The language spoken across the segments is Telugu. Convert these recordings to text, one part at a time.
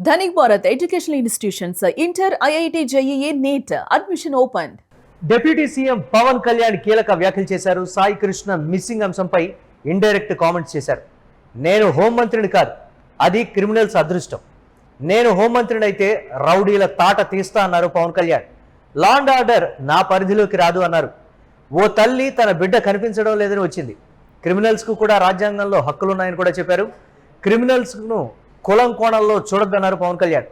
Dhanik Bharat Educational Institutions, Inter, IIT, JEE, NEET, admission opened. Deputy CM Pawan Kalyan కీలక వ్యాఖ్యలు చేశారు. సాయి కృష్ణ మిస్సింగ్ అంశంపై ఇండైరెక్ట్ కామెంట్స్ చేశారు. నేను హోంమంత్రిని కాదు, అది క్రిమినల్స్ అదృష్టం. నేను హోంమంత్రిని అయితే రౌడీల తాట తీస్తా అన్నారు Pawan Kalyan. Law and order నా పరిధిలోకి రాదు అన్నారు. ఓ తల్లి తన బిడ్డ కనిపించడం లేదని వచ్చింది. క్రిమినల్స్కు కూడా రాజ్యాంగంలో హక్కులున్నాయని కూడా చెప్పారు. క్రిమినల్స్ను కులం కోణంలో చూడొద్దన్నారు పవన్ కళ్యాణ్.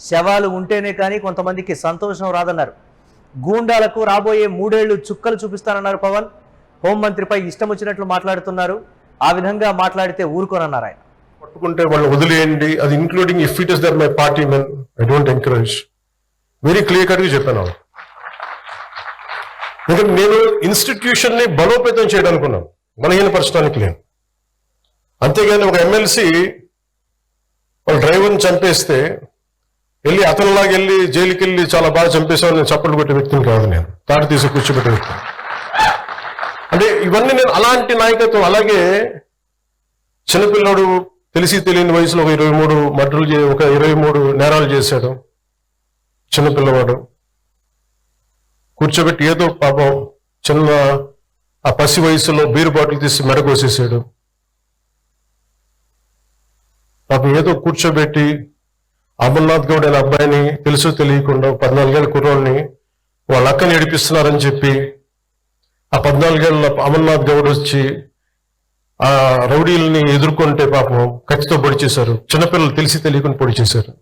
శవాలు ఉంటేనే కానీ కొంతమందికి సంతోషం రాదన్నారు. గూండాలకు రాబోయే 3 ఏళ్లు చుక్కలు చూపిస్తానన్నారు పవన్. హోంమంత్రిపై ఇష్టం వచ్చినట్లు మాట్లాడుతున్నారు. ఆ విధంగా మాట్లాడితే ఊరుకోనన్నారు ఆయన. పట్టుకుంటే వాళ్ళు వదిలేయండి, అది including if it is there my party men, I don't encourage. Very clear కట్గా చెప్పాను. ఎందుకంటే నేను ఇన్స్టిట్యూషన్ ని బలోపేతం చేయడానికి ఉన్నాను, బలహీనపరచడానికి లేదు. అంతేగాని ఒక ఎమ్మెల్సీ వాళ్ళ డ్రైవర్ని చంపేస్తే వెళ్ళి అతనిలాగా వెళ్ళి జైలుకి వెళ్ళి చాలా బాగా చంపేసామని నేను చప్పట్లు పెట్టే వ్యక్తిని కాదు, నేను తాటి తీసి కూర్చోబెట్టే వ్యక్తిని. అంటే ఇవన్నీ నేను అలాంటి నాయకత్వం. అలాగే చిన్నపిల్లడు తెలిసి తెలియని వయసులో ఒక 23 మర్డర్లు ఒక 23 నేరాలు చేశాడు. చిన్నపిల్లవాడు కూర్చోబెట్టి ఏదో పాపం చిన్న ఆ పసి వయసులో బీరు బాటిల్ తీసి మెడకోసేసాడు. పాపం ఏదో కూర్చోబెట్టి అమర్నాథ్ గౌడ్ అనే అబ్బాయిని తెలుసు తెలియకుండా 14 ఏళ్ళ కుర్రోడిని వాళ్ళ అక్కని ఏడిపిస్తున్నారని చెప్పి ఆ 14 ఏళ్ళ అమర్నాథ్ గౌడ్ వచ్చి ఆ రౌడీలని ఎదుర్కొంటే పాపం కత్తితో పొడి చేశారు. చిన్నపిల్లలు తెలిసి తెలియకుండా పొడి చేశారు.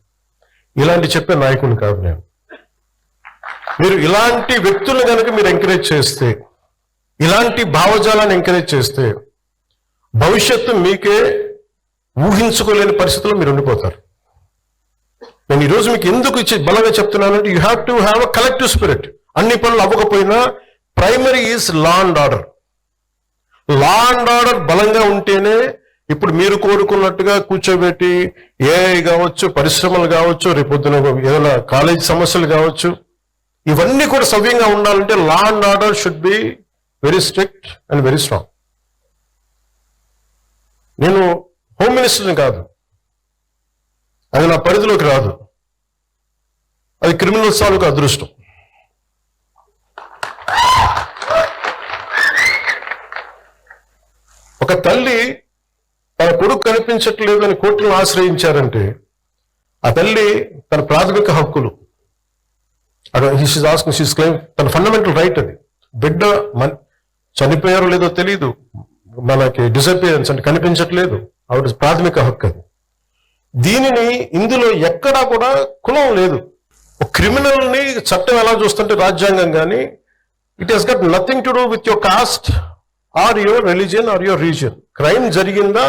ఇలాంటి చెప్పే నాయకుని కాదు నేను. మీరు ఇలాంటి వ్యక్తులను కనుక మీరు ఎంకరేజ్ చేస్తే, ఇలాంటి భావజాలాన్ని ఎంకరేజ్ చేస్తే భవిష్యత్తు మీకే ఊహించుకోలేని పరిస్థితుల్లో మీరు ఉండిపోతారు. నేను ఈరోజు మీకు ఎందుకు బలంగా చెప్తున్నానంటే, you have to have a collective spirit. అన్ని పనులు అవ్వకపోయినా primary is law and order. Law and order బలంగా ఉంటేనే ఇప్పుడు మీరు కోరుకున్నట్టుగా కూర్చోబెట్టి ఏఐ కావచ్చు, పరిశ్రమలు కావచ్చు, రేపొద్దున ఏదైనా కాలేజ్ సమస్యలు కావచ్చు, ఇవన్నీ కూడా సవ్యంగా ఉండాలంటే లా and order should be very strict and very strong. నేను హోమ్ మినిస్టర్ని కాదు, అది నా పరిధిలోకి రాదు. అది క్రిమినల్ తాలూకు అదృష్టం. ఒక తల్లి తన కొడుకు కనిపించట్లేదు అని కోర్టులను ఆశ్రయించారంటే ఆ తల్లి తన ప్రాథమిక హక్కులు తన ఫండమెంటల్ రైట్. అది బిడ్డ చనిపోయారో లేదో తెలియదు, మనకి డిసపియరెన్స్ అంటే కనిపించట్లేదు, ఆవిడ ప్రాథమిక హక్కు అది. దీనిని ఇందులో ఎక్కడా కూడా కులం లేదు. ఒక క్రిమినల్ ని చట్టం ఎలా చూస్తుంటే రాజ్యాంగం కానీ, it has got nothing to do with your caste or your religion or your region. Crime జరిగిందా,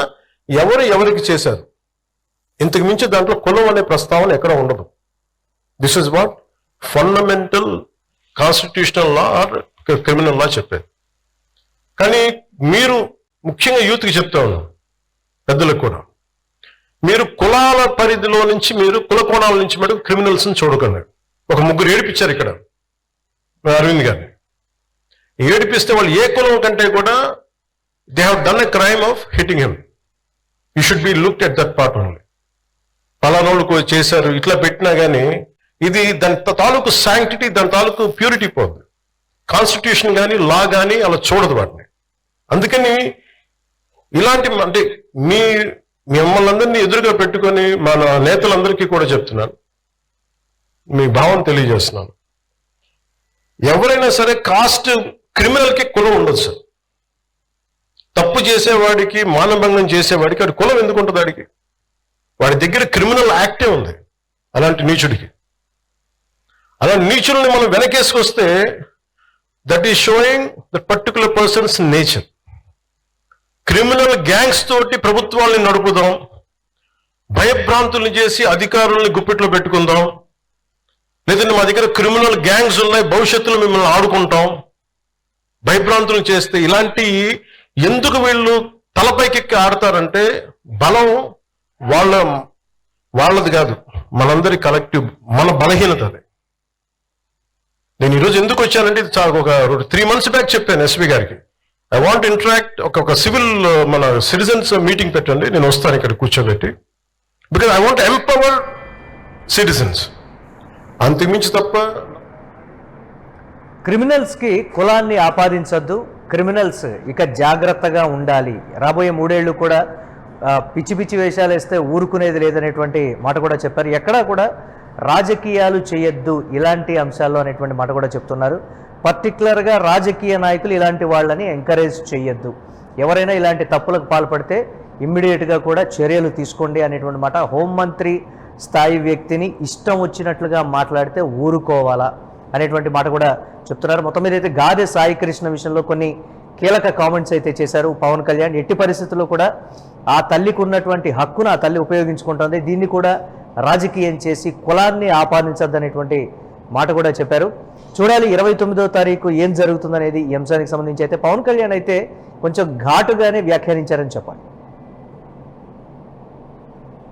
ఎవరికి చేశారు, ఇంతకు మించి దాంట్లో కులం అనే ప్రస్తావన ఎక్కడ ఉండదు. This is what fundamental constitutional law or criminal law చెప్పేది. కానీ మీరు ముఖ్యంగా యూత్కి చెప్తా ఉన్నాం, పెద్దలకు కూడా, మీరు కులాల పరిధిలో నుంచి, మీరు కుల కోణాల నుంచి మేడం క్రిమినల్స్ ని చూడకండి. ఒక 3 ఏడిపించారు ఇక్కడ అరవింద్ గారిని. ఏడిపిస్తే వాళ్ళు ఏ కులం కంటే కూడా they have done a crime of hitting him. You should be looked at that part only. పలానోళ్ళు చేశారు ఇట్లా పెట్టినా కానీ ఇది దాని తాలూకు శాంక్టిటీ, దాని తాలూకు ప్యూరిటీ పోద్ది. కాన్స్టిట్యూషన్ కానీ లా కానీ అలా చూడదు వాటిని. అందుకని ఇలాంటి అంటే మిమ్మల్ని అందరినీ ఎదురుగా పెట్టుకొని మన నేతలందరికీ కూడా చెప్తున్నాను, మీ భావం తెలియజేస్తున్నాను. ఎవరైనా సరే కాస్ట్ క్రిమినల్కి కులం ఉండదు సార్. తప్పు చేసేవాడికి, మానభంగం చేసేవాడికి వాడి కులం ఎందుకు ఉంటుంది? వాడికి వాడి దగ్గర క్రిమినల్ యాక్టే ఉంది. అలాంటి నీచుడికి, అలాంటి నీచుల్ని మనం వెనకేసుకొస్తే that is showing that particular persons nature. Criminal gangs తోటి ప్రభుత్వాల్ని నడుపుదాం, భయభ్రాంతుల్ని చేసి అధికారుల్ని గుప్పిట్లో పెట్టుకుందాం, లేదంటే మా దగ్గర క్రిమినల్ గ్యాంగ్స్ ఉన్నాయి, భవిష్యత్తులో మిమ్మల్ని ఆడుకుంటాం, భయభ్రాంతులు చేస్తే ఇలాంటి ఎందుకు వీళ్ళు తలపైకెక్కి ఆడతారంటే బలం వాళ్ళది కాదు, మనందరి కలెక్టివ్, మన బలహీనత అది. నేను ఈరోజు ఎందుకు వచ్చానంటే ఒక 3 months బ్యాక్ చెప్పాను ఎస్పీ గారికి, ఐ వాంట్ ఇంటరాక్ట్, ఒక సివిల్ మన సిటిజన్స్ మీటింగ్ పెట్టండి, నేను వస్తాను ఇక్కడ కూర్చోబెట్టి, because I want empower citizens. అంతకుమించి తప్ప క్రిమినల్స్కి కులాన్ని ఆపాదించొద్దు, క్రిమినల్స్ ఇక జాగ్రత్తగా ఉండాలి, రాబోయే 3 ఏళ్ళు కూడా పిచ్చి పిచ్చి వేషాలు వేస్తే ఊరుకునేది లేదనేటువంటి మాట కూడా చెప్పారు. ఎక్కడా కూడా రాజకీయాలు చేయొద్దు ఇలాంటి అంశాల్లో అనేటువంటి మాట కూడా చెప్తున్నారు. పర్టికులర్గా రాజకీయ నాయకులు ఇలాంటి వాళ్ళని ఎంకరేజ్ చేయొద్దు, ఎవరైనా ఇలాంటి తప్పులకు పాల్పడితే ఇమ్మీడియట్గా కూడా చర్యలు తీసుకోండి అనేటువంటి మాట. హోంమంత్రి స్థాయి వ్యక్తిని ఇష్టం వచ్చినట్లుగా మాట్లాడితే ఊరుకోవాలా అనేటువంటి మాట కూడా చెప్తున్నారు. మొత్తం మీద అయితే గాదె సాయి కృష్ణ విషయంలో కొన్ని కీలక కామెంట్స్ అయితే చేశారు పవన్ కళ్యాణ్. ఎట్టి పరిస్థితుల్లో కూడా ఆ తల్లికి ఉన్నటువంటి హక్కును ఆ తల్లి ఉపయోగించుకుంటుంది, దీన్ని కూడా రాజకీయం చేసి కులాన్ని ఆపాదించద్దనేటువంటి మాట కూడా చెప్పారు. చూడాలి 29వ తారీఖు ఏం జరుగుతుందనేది ఈ అంశానికి సంబంధించి అయితే పవన్ కళ్యాణ్ అయితే కొంచెం ఘాటుగానే వ్యాఖ్యానించారని చెప్పాలి.